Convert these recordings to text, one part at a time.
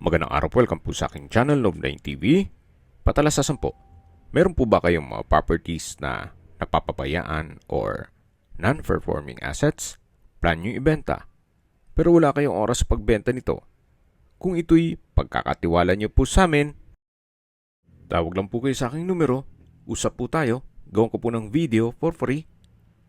Magandang araw po, welcome po sa aking channel, Love9 TV. Patalasasan po, meron po ba kayong mga properties na napapabayaan or non-performing assets? Plan nyo ibenta, pero wala kayong oras sa pagbenta nito. Kung ito'y pagkakatiwala nyo po sa amin, tawag lang po kayo sa aking numero, usap po tayo, gawin ko po ng video for free.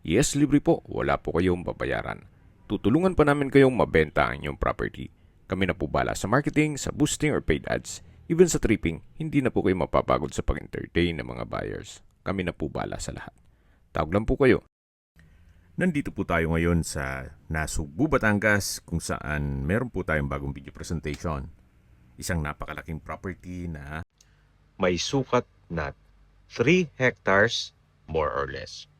Yes, libre po, wala po kayong babayaran. Tutulungan pa namin kayong mabenta ang inyong property. Kami na po bala sa marketing, sa boosting or paid ads. Even sa tripping, hindi na po kayo mapapagod sa pag-entertain ng mga buyers. Kami na po bala sa lahat. Tawag lang po kayo. Nandito po tayo ngayon sa Nasugbu, Batangas kung saan meron po tayong bagong video presentation. Isang napakalaking property na may sukat na 3 hectares more or less.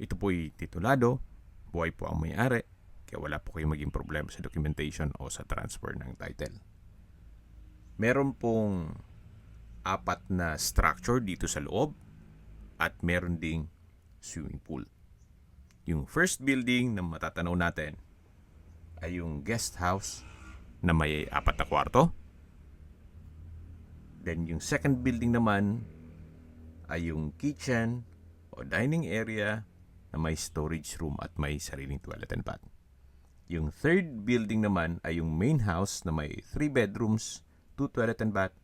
ito po'y titulado, buhay po ang may-ari, kaya wala po kayong maging problema sa documentation o sa transfer ng title. Meron pong 4 na structure dito sa loob at meron ding swimming pool. Yung first building na matatanaw natin ay yung guest house na may 4 na kwarto. Then yung second building naman ay yung kitchen o dining area na may storage room at may sariling toilet and bath. Yung third building naman ay yung main house na may 3 bedrooms, 2 toilet and bath.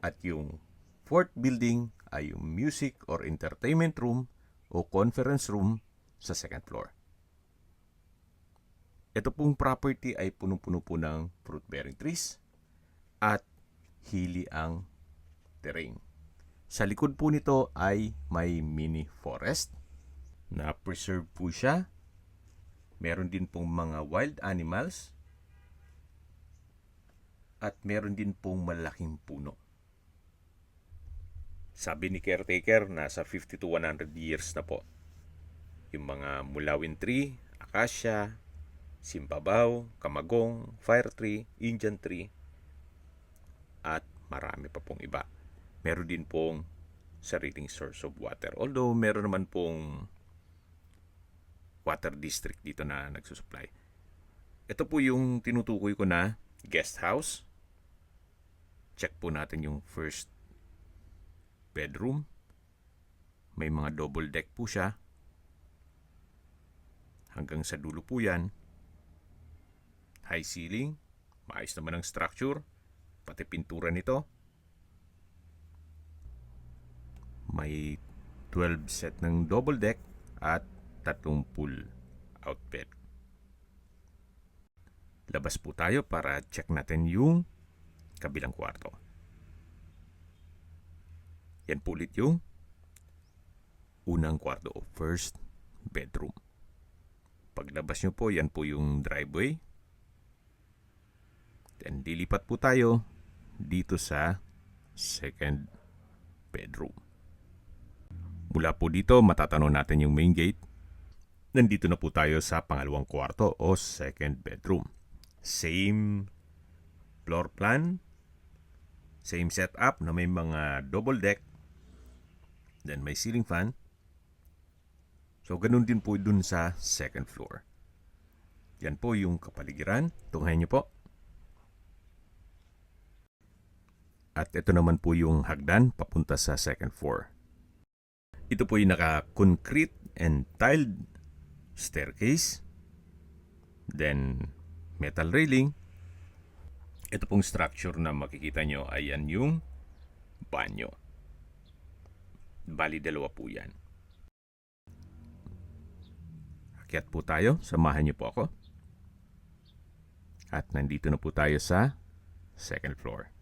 At yung fourth building ay yung music or entertainment room o conference room sa second floor. Ito pong property ay punong-puno po ng fruit-bearing trees at hilly ang terrain. Sa likod po nito ay may mini forest na preserve po siya. Meron din pong mga wild animals at meron din pong malaking puno. Sabi ni caretaker, nasa 50 to 100 years na po. Yung mga mulawin tree, acacia, simbabaw, kamagong, fire tree, Indian tree, at marami pa pong iba. Meron din pong sariling source of water. Although meron naman pong water district dito na nagsusupply. Ito po yung tinutukoy ko na guest house. Check po natin yung first bedroom. May mga double deck po siya. Hanggang sa dulo po yan. High ceiling. Maayos naman ang structure. Pati pintura nito. May 12 set ng double deck at 3 pool out bed. Labas po tayo para check natin yung kabilang kwarto. Yan po ulit yung unang kwarto o first bedroom. Paglabas nyo po, yan po yung driveway. Then lilipat po tayo dito sa second bedroom. Mula po dito, matatanaw natin yung main gate. Nandito na po tayo sa pangalawang kwarto o second bedroom. Same floor plan, same setup na may mga double deck, then may ceiling fan. So, ganun din po dun sa second floor. Yan po yung kapaligiran. Tunghayin nyo po. At ito naman po yung hagdan papunta sa second floor. Ito po yung naka-concrete and tiled staircase. Then, metal railing. Ito pong structure na makikita nyo ay yan yung banyo. Bali, 2 po yan. Akyat po tayo. Samahan nyo po ako. At nandito na po tayo sa second floor.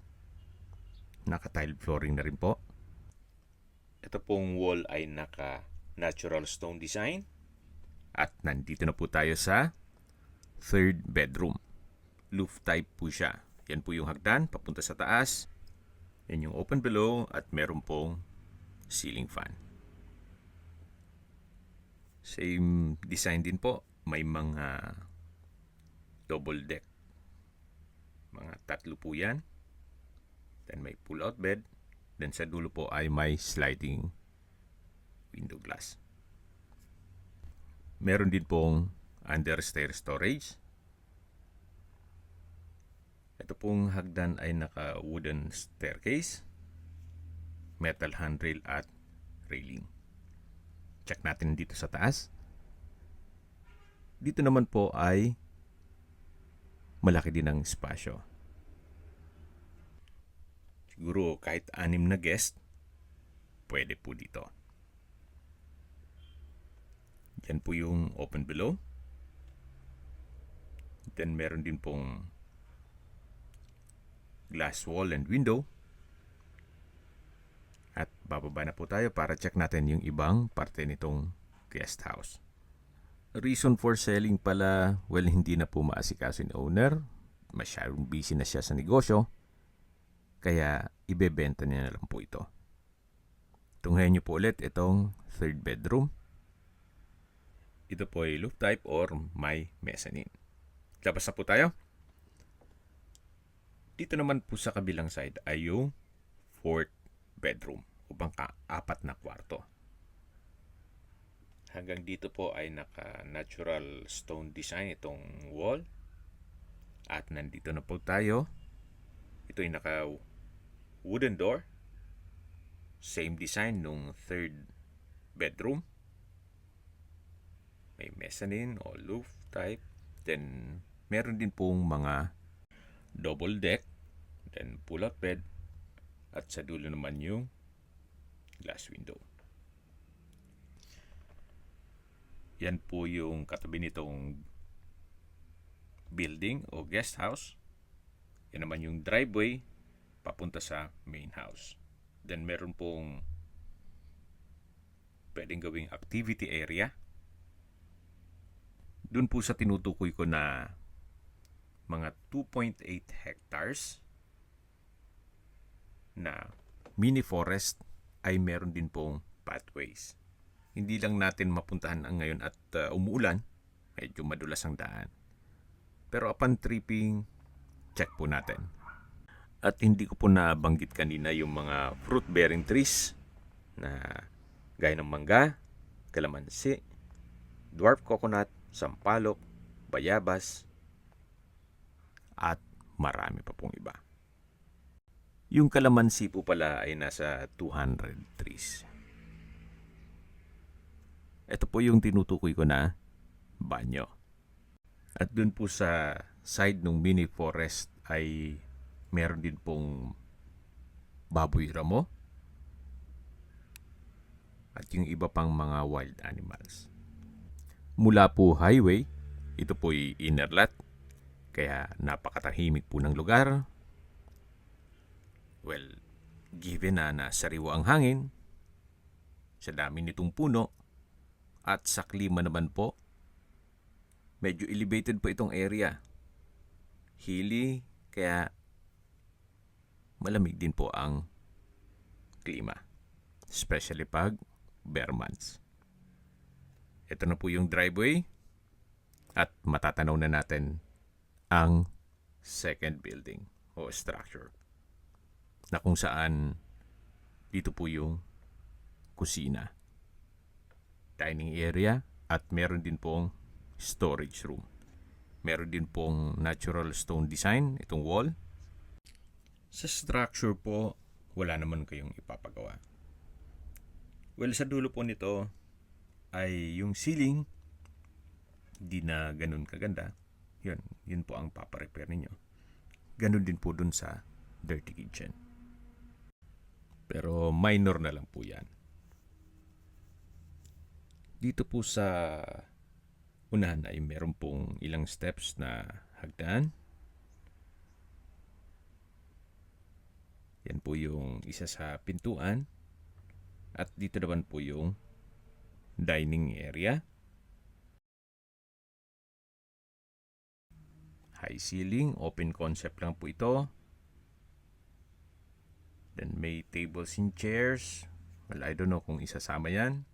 Naka-tiled flooring na rin po. Ito pong wall ay naka-natural stone design. At nandito na po tayo sa third bedroom. Roof type po siya. Yan po yung hagdan, papunta sa taas. Yan yung open below at meron pong ceiling fan. Same design din po. May mga double deck. Mga 3 po yan. Then may pull-out bed. Then sa dulo po ay may sliding window glass. Meron din pong under stair storage. Ito pong hagdan ay naka-wooden staircase, metal handrail at railing. Check natin dito sa taas. Dito naman po ay malaki din ang espasyo. Siguro kahit 6 na guest, pwede po dito. Yan po yung open below. Then meron din pong glass wall and window. At bababa na po tayo para check natin yung ibang parte nitong guest house. Reason for selling pala, well, hindi na po maasikaso ni owner. Masyadong busy na siya sa negosyo. Kaya ibebenta niya na lang po ito. Tunghayan niyo po ulit itong third bedroom. Ito po ay loft type or may mezzanine. Labas na po tayo. Dito naman po sa kabilang side ay yung fourth bedroom o bangka-4 na kwarto. Hanggang dito po ay naka-natural stone design itong wall. At nandito na po tayo. Ito ay naka-wooden door. Same design nung third bedroom. May mezzanine o roof type. Then, meron din pong mga double deck. Then, pull-out bed. At sa dulo naman yung glass window. Yan po yung katabi nitong building o guest house. Yan naman yung driveway papunta sa main house. Then meron pong pwedeng gawing activity area. Doon po sa tinutukoy ko na mga 2.8 hectares na mini forest ay meron din pong pathways. Hindi lang natin mapuntahan ang ngayon at umuulan, medyo madulas ang daan. Pero upon tripping, check po natin. At hindi ko po nabanggit kanina yung mga fruit-bearing trees na gaya ng mangga, kalamansi, dwarf coconut, sampalok, bayabas, at marami pa pong iba. Yung kalamansi po pala ay nasa 200 trees. Ito po yung tinutukoy ko na banyo. At dun po sa side ng mini forest ay meron din pong baboy ramo at yung iba pang mga wild animals. Mula po highway, ito po ay inner lot, kaya napakatahimik po ng lugar. Well, given na sariwa ang hangin, sa dami nitong puno, at sa klima naman po, medyo elevated po itong area. Hilly, kaya malamig din po ang klima. Especially pag bare months. Ito na po yung driveway at matatanaw na natin ang second building o structure na kung saan dito po yung kusina, dining area, at meron din pong storage room. Meron din pong natural stone design itong wall. Sa structure po, wala naman kayong ipapagawa. Well, sa dulo po nito ay yung ceiling, di na ganun kaganda. Yun po ang paparepair ninyo. Ganun din po dun sa dirty kitchen. Pero minor na lang po yan. Dito po sa unahan ay meron pong ilang steps na hagdan. Yan po yung isa sa pintuan. At dito naman po yung dining area. High ceiling, open concept lang po ito. Then may tables and chairs. Well, I don't know kung isasama yan.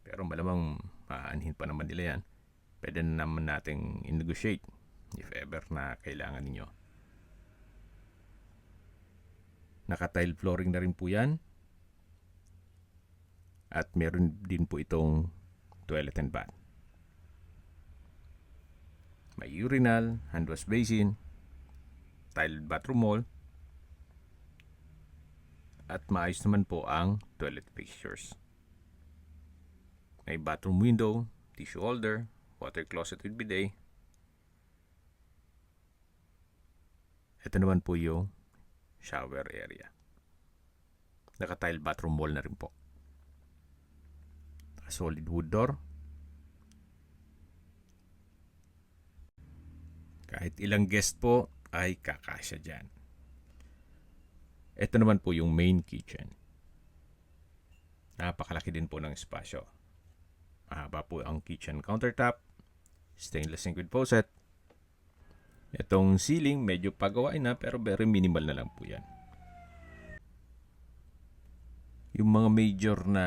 Pero malamang aanhin pa naman nila yan. Pwede na naman nating i-negotiate if ever na kailangan ninyo. Naka-tile flooring na rin po yan. At meron din po itong toilet and bath. May urinal, hand wash basin, tiled bathroom wall. At maayos naman po ang toilet fixtures. May bathroom window, tissue holder, water closet with bidet. Ito naman po yung shower area. Naka-tile bathroom wall na rin po. Solid wood door. Kahit ilang guest po ay kakasya dyan. Ito naman po yung main kitchen. Napakalaki din po ng espasyo. Mahaba po ang kitchen countertop. Stainless sink with faucet. Itong ceiling medyo pagawain na pero very minimal na lang po yan. Yung mga major na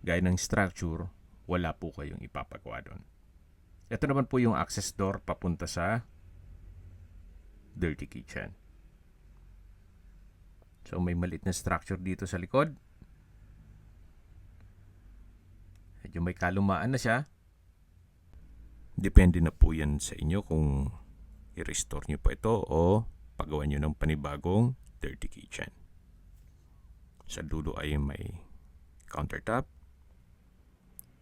gaya ng structure, wala po kayong ipapagawa doon. Ito naman po yung access door papunta sa dirty kitchen. So may maliit na structure dito sa likod. Medyo may kalumaan na siya. Depende na po yan sa inyo kung i-restore nyo pa ito o pagawa nyo ng panibagong dirty kitchen. Sa dulo ay may countertop.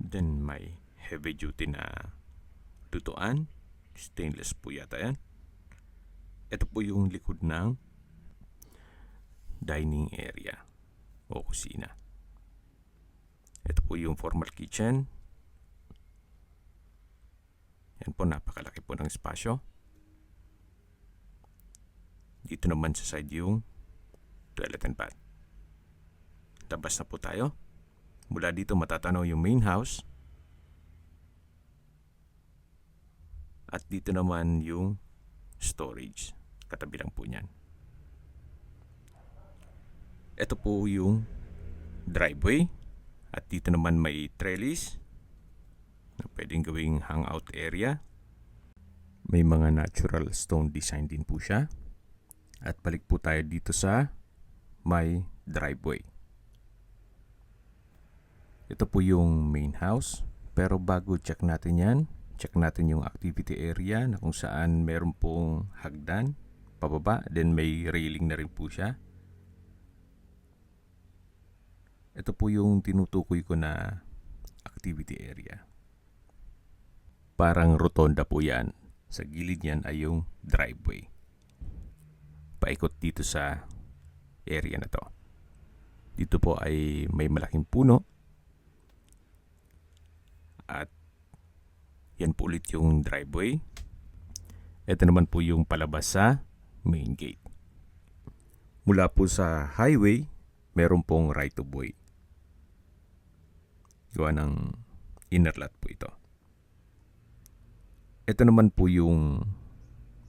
Then may heavy duty na lutuan. Stainless po yata yan. Ito po yung likod ng dining area o kusina. Ito po yung formal kitchen. Yan po, napakalaki po ng espasyo. Dito naman sa side yung toilet and bath. Labas na po tayo. Mula dito matatanaw yung main house. At dito naman yung storage. Katabi lang po niyan. Ito po yung driveway. At dito naman may trellis na pwedeng gawing hangout area. May mga natural stone design din po siya. At balik po tayo dito sa may driveway. Ito po yung main house. Pero bago check natin yan, check natin yung activity area na kung saan meron pong hagdan pababa. Then may railing na rin po siya. Ito po yung tinutukoy ko na activity area. Parang rotonda po yan. Sa gilid yan ay yung driveway. Paikot dito sa area na to. Dito po ay may malaking puno. At yan po ulit yung driveway. Ito naman po yung palabas sa main gate. Mula po sa highway, meron pong right of way. Gawa ng inner lot po ito. Ito naman po yung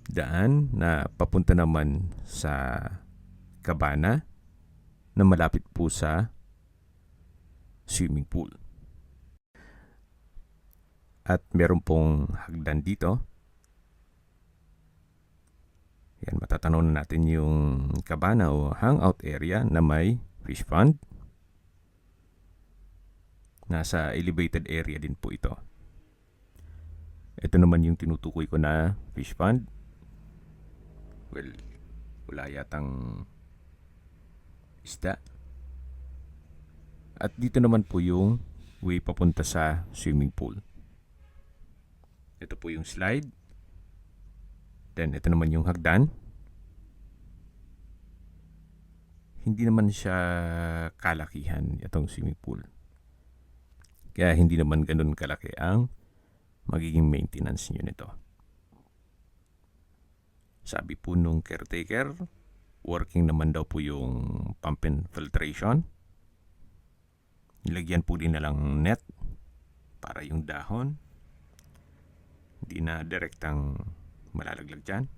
daan na papunta naman sa kabana na malapit po sa swimming pool. At meron pong hagdan dito. Yan, matatanaw na natin yung kabana o hangout area na may fish pond. Nasa elevated area din po ito. Ito naman yung tinutukoy ko na fish pond. Well, wala yatang isda. At dito naman po yung way papunta sa swimming pool. Ito po yung slide. Then ito naman yung hagdan. Hindi naman siya kalakihan itong swimming pool. Kaya hindi naman ganun kalaki ang magiging maintenance nyo nito. Sabi po nung caretaker, working naman daw po yung pump and filtration. Nilagyan po din na lang net para yung dahon hindi na direktang malalaglag dyan.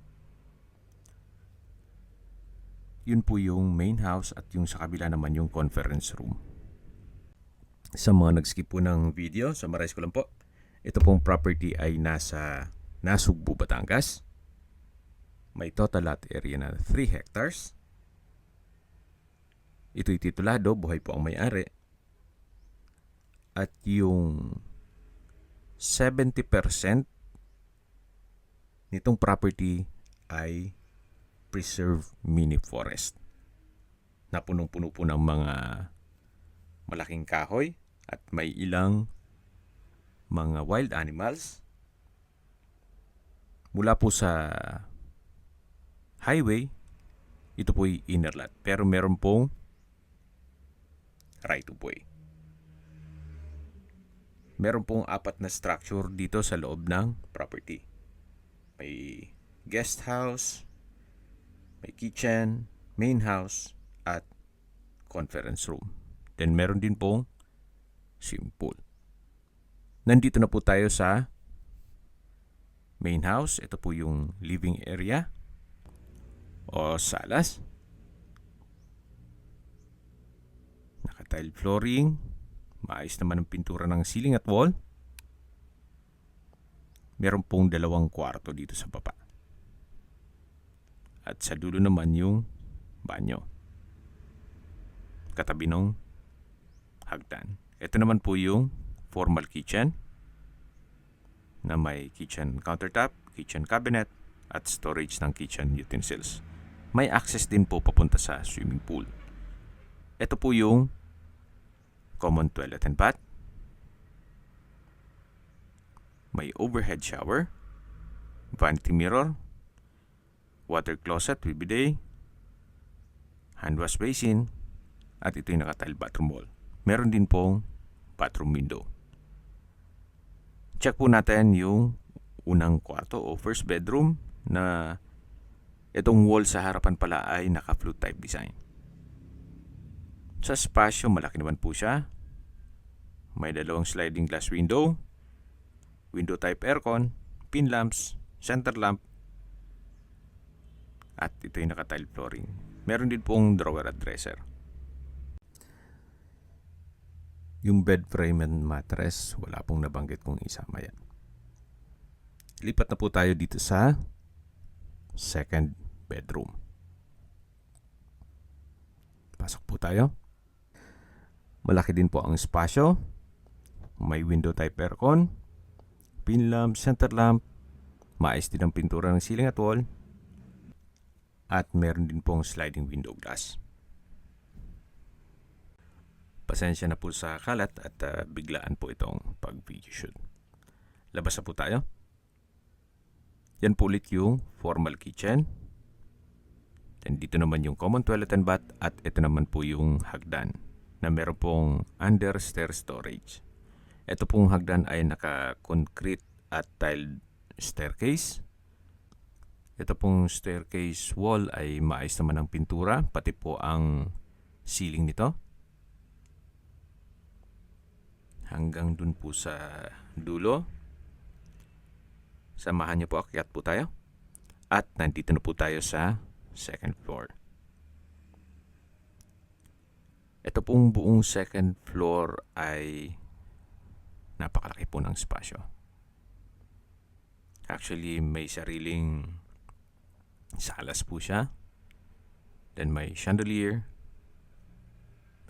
Yun po yung main house at yung sa kabila naman yung conference room. Sa mga nag-skip po ng video, summarize ko lang po. Ito pong property ay nasa Nasugbu, Batangas. May total lot area na 3 hectares. Ito'y titulado, buhay po ang may-ari. At yung 70% nitong property ay preserve mini forest na punong-puno po ng mga malaking kahoy at may ilang mga wild animals. Mula po sa highway, ito po'y inner lot. Pero meron pong right of way. Meron pong 4 na structure dito sa loob ng property. May guest house, may kitchen, main house, at conference room. Then meron din pong swimming pool. Nandito na po tayo sa main house. Ito po yung living area o salas. Naka-tile flooring. Maayos naman ang pintura ng ceiling at wall. Meron pong 2 kwarto dito sa baba. At sa dulo naman yung banyo. Katabi ng hagdan. Ito naman po yung formal kitchen na may kitchen countertop, kitchen cabinet, at storage ng kitchen utensils. May access din po papunta sa swimming pool. Ito po yung common toilet and bath. May overhead shower, vanity mirror, water closet with bidet, hand wash basin, at ito yung naka-tile bathroom wall. Meron din pong bathroom window. Check po natin yung unang kwarto o first bedroom na itong wall sa harapan pala ay naka-flute type design. Sa spasyo, malaki naman po siya. May 2 sliding glass window, window type aircon, pin lamps, center lamp, at ito yung naka-tile flooring. Meron din pong drawer at dresser. Yung bed frame and mattress, wala pong nabanggit kung isama yan. Lipat na po tayo dito sa second bedroom. Pasok po tayo. Malaki din po ang espasyo. May window type aircon, pin lamp, center lamp, maayos din ang pintura ng ceiling at wall, at meron din pong sliding window glass. Pasensya na po sa kalat at biglaan po itong pag-video shoot. Labas na po tayo. Yan po ulit yung formal kitchen. Then dito naman yung common toilet and bath, at ito naman po yung hagdan na meron pong under stair storage. Ito pong hagdan ay naka-concrete at tiled staircase. Ito pong staircase wall ay maayos naman ang pintura, pati po ang ceiling nito. Hanggang dun po sa dulo. Samahan niyo po, akyat po tayo. At nandito na po tayo sa second floor. Ito pong buong second floor ay napakalaki po ng spasyo. Actually, may sariling salas po siya. Then may chandelier.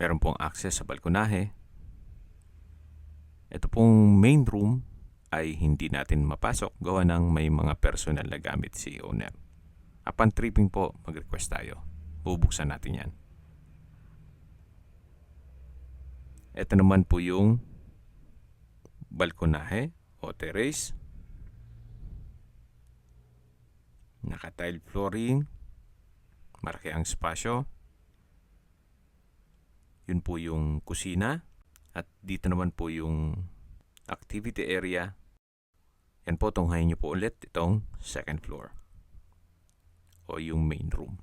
Meron pong access sa balkonahe. Ito pong main room ay hindi natin mapasok gawa ng may mga personal na gamit si owner. Upon tripping po, mag-request tayo. Bubuksan natin yan. Ito naman po yung balkonahe o terrace. Naka-tile flooring. Malaki ang spasyo. Yun po yung kusina. At dito naman po yung activity area. Yan po, tunghayin nyo po ulit itong second floor o yung main room.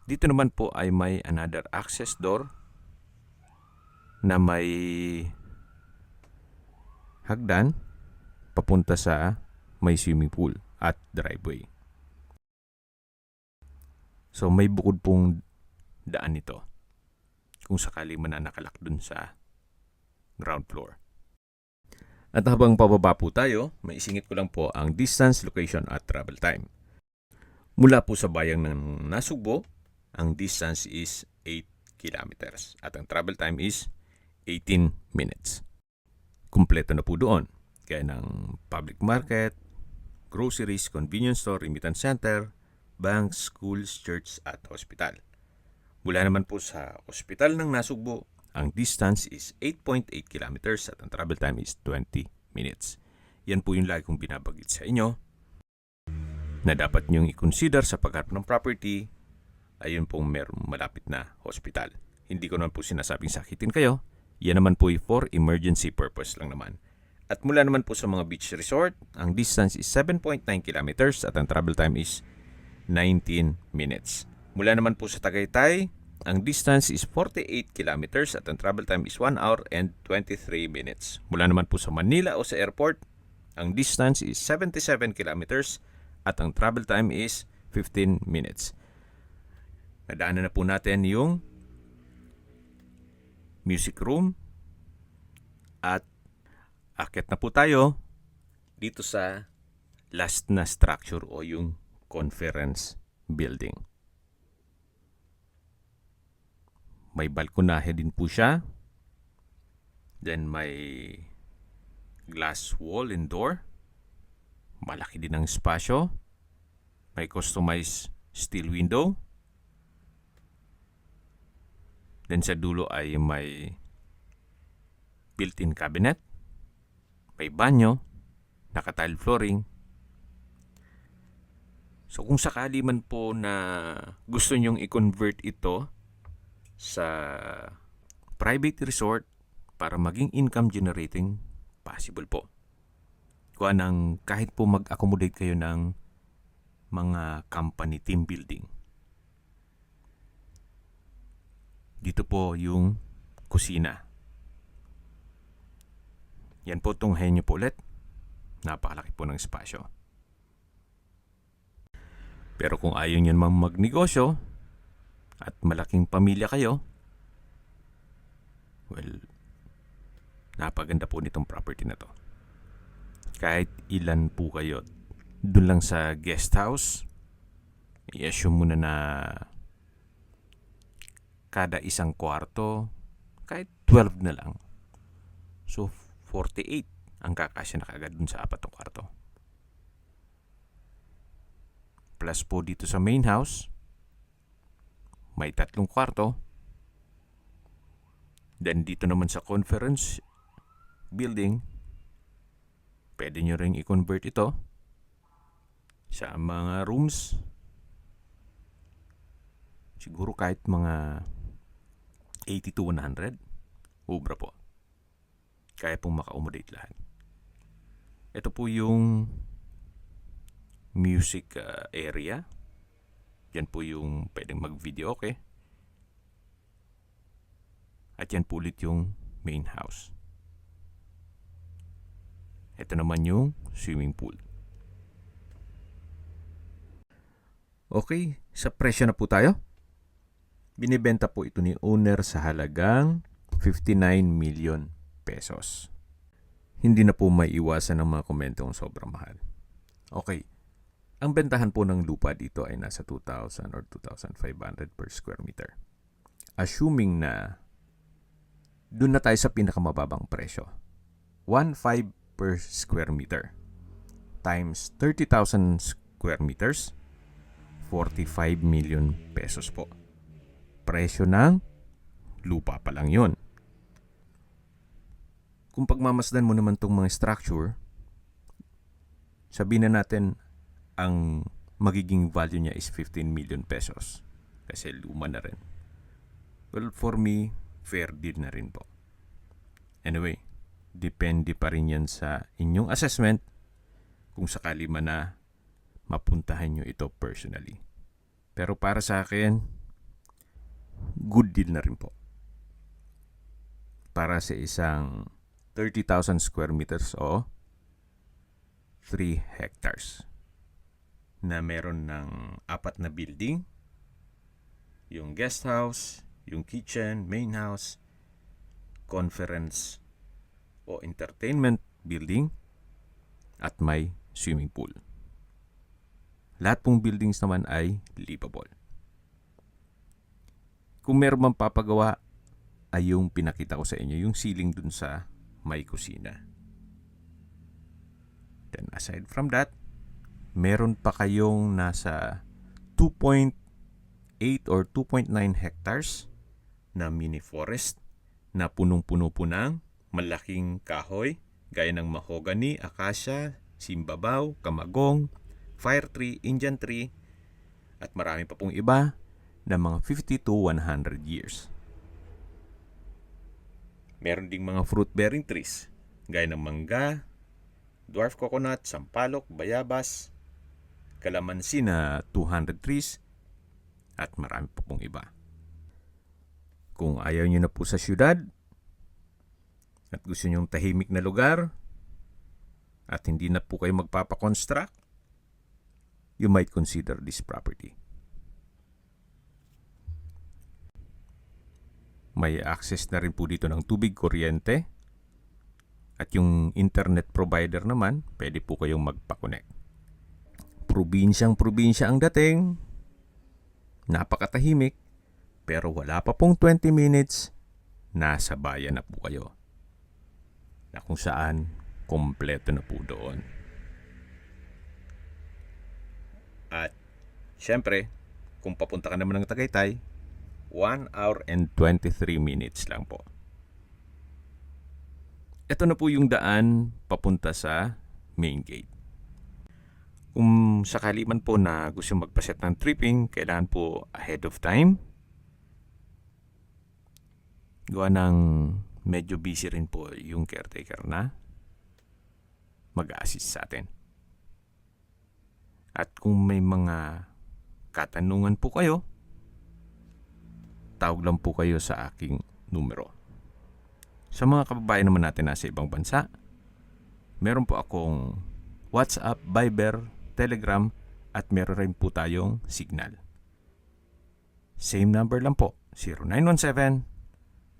Dito naman po ay may another access door na may hagdan papunta sa may swimming pool at driveway. So may bukod pong daan nito kung sakali mananakalak dun sa ground floor. At habang pababa po tayo, maisingit ko lang po ang distance, location at travel time. Mula po sa bayang ng Nasugbo, ang distance is 8 kilometers at ang travel time is 18 minutes. Kumpleto na po doon. Kaya ng public market, groceries, convenience store, remittance center, banks, schools, church at hospital. Mula naman po sa ospital ng Nasugbo, ang distance is 8.8 kilometers at ang travel time is 20 minutes. Yan po yung lagi kong binabagit sa inyo na dapat nyong i-consider sa pagharap ng property. Ayun pong merong malapit na hospital. Hindi ko naman po sinasabing sakitin kayo. Yan naman po for emergency purpose lang naman. At mula naman po sa mga beach resort, ang distance is 7.9 kilometers at ang travel time is 19 minutes. Mula naman po sa Tagaytay, ang distance is 48 kilometers at ang travel time is 1 hour and 23 minutes. Mula naman po sa Manila o sa airport, ang distance is 77 kilometers at ang travel time is 15 minutes. Nadaanan na po natin yung music room at akit na po tayo dito sa last na structure o yung conference building. May balkonahe din po siya. Then may glass wall and door. Malaki din ang espasyo. May customized steel window. Then sa dulo ay may built-in cabinet. May banyo. Naka-tile flooring. So kung sakali man po na gusto nyong i-convert ito sa private resort para maging income generating, possible po. Kuha ng kahit po mag-accommodate kayo ng mga company team building. Dito po yung kusina. Yan po itong henyo po ulit. Napakalaki po ng espasyo. Pero kung ayaw nyo naman magnegosyo at malaking pamilya kayo, well, napaganda po nitong property na to. Kahit ilan po kayo, dun lang sa guest house, i-assume muna na kada isang kwarto, kahit 12 na lang. So, 48 ang kakasya na kagad dun sa 4 na kwarto. Plus po dito sa main house, may 3 kwarto. Then dito naman sa conference building, pwede nyo rin i-convert ito sa mga rooms. Siguro kahit mga 80 to 100. Ubra po. Kaya pong maka-accommodate lahat. Ito po yung music area. Yan po yung pwedeng mag-video, okay? At yan po ulit yung main house. Ito naman yung swimming pool. Okay, sa presyo na po tayo. Binibenta po ito ni owner sa halagang 59 million pesos. Hindi na po may iwasan ng mga komentong sobrang mahal. Okay. Ang bentahan po ng lupa dito ay nasa 2,000 or 2,500 per square meter. Assuming na doon na tayo sa pinakamababang presyo. 1,500 per square meter times 30,000 square meters, 45 million pesos po. Presyo ng lupa pa lang yun. Kung pagmamasdan mo naman tong mga structure, sabihin na natin ang magiging value niya is 15 million pesos. Kasi luma na rin. Well, for me, fair deal na rin po. Anyway, depende pa rin yan sa inyong assessment kung sakali man na mapuntahan nyo ito personally. Pero para sa akin, good deal na rin po. Para sa isang 30,000 square meters o 3 hectares na meron ng 4 na building, yung guest house, yung kitchen, main house, conference o entertainment building, at may swimming pool. Lahat pong buildings naman ay livable. Kung meron mang papagawa, ay yung pinakita ko sa inyo, yung ceiling dun sa may kusina. Then aside from that, meron pa kayong nasa 2.8 or 2.9 hectares na mini forest na punong-puno po ng malaking kahoy gaya ng mahogany, acacia, simbabaw, kamagong, fire tree, Indian tree, at marami pa pong iba na mga 50 to 100 years. Meron ding mga fruit-bearing trees gaya ng mangga, dwarf coconut, sampalok, bayabas, kalamansi na 200 trees, at marami pa pong iba. Kung ayaw nyo na po sa syudad at gusto nyong tahimik na lugar at hindi na po kayo magpapakonstruct, you might consider this property. May access na rin po dito ng tubig, kuryente, at yung internet provider naman, pwede po kayong magpa-connect. Probinsyang-probinsya ang dating, napakatahimik, pero wala pa pong 20 minutes, nasa bayan na po kayo. Na kung saan, kompleto na po doon. At, syempre, kung papunta ka naman ng Tagaytay, 1 hour and 23 minutes lang po. Ito na po yung daan papunta sa main gate. Kung sakali man po na gusto magpaset ng tripping, kailangan po ahead of time. Gawa ng medyo busy rin po yung caretaker na mag-assist sa atin. At kung may mga katanungan po kayo, tawag lang po kayo sa aking numero. Sa mga kababayan naman natin nasa ibang bansa, meron po akong WhatsApp, Viber, Telegram, at meron rin po tayong Signal. Same number lang po,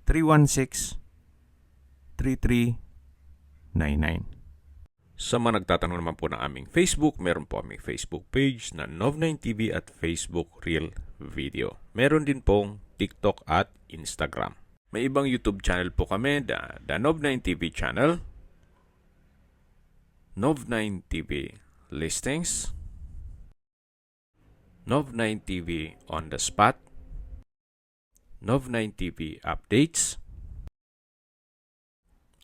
0917-316-3399. Sa mga nagtatanong naman po ng aming Facebook, meron po aming Facebook page na Nov9TV at Facebook Real Video. Meron din pong TikTok at Instagram. May ibang YouTube channel po kami, the Nov9TV channel, Nov9TV Listings, Nov9TV On The Spot, Nov9TV Updates,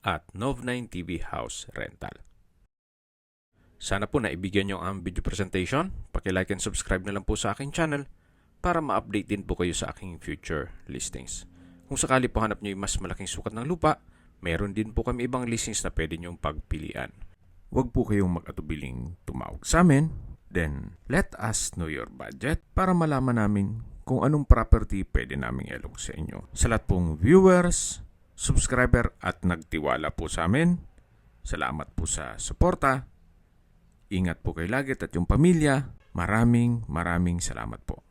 at Nov9TV House Rental. Sana po naibigyan nyo ang video presentation. Paki-like and subscribe na lang po sa aking channel para ma-update din po kayo sa aking future listings. Kung sakali po hanap nyo yung mas malaking sukat ng lupa, meron din po kami ibang listings na pwede nyong pagpilian. Huwag po kayong mag-atubiling tumawag sa amin. Then, let us know your budget para malaman namin kung anong property pwede naming ilog sa inyo. Sa lahat pong viewers, subscriber at nagtiwala po sa amin, salamat po sa suporta. Ingat po kayo lagi at yung pamilya. Maraming salamat po.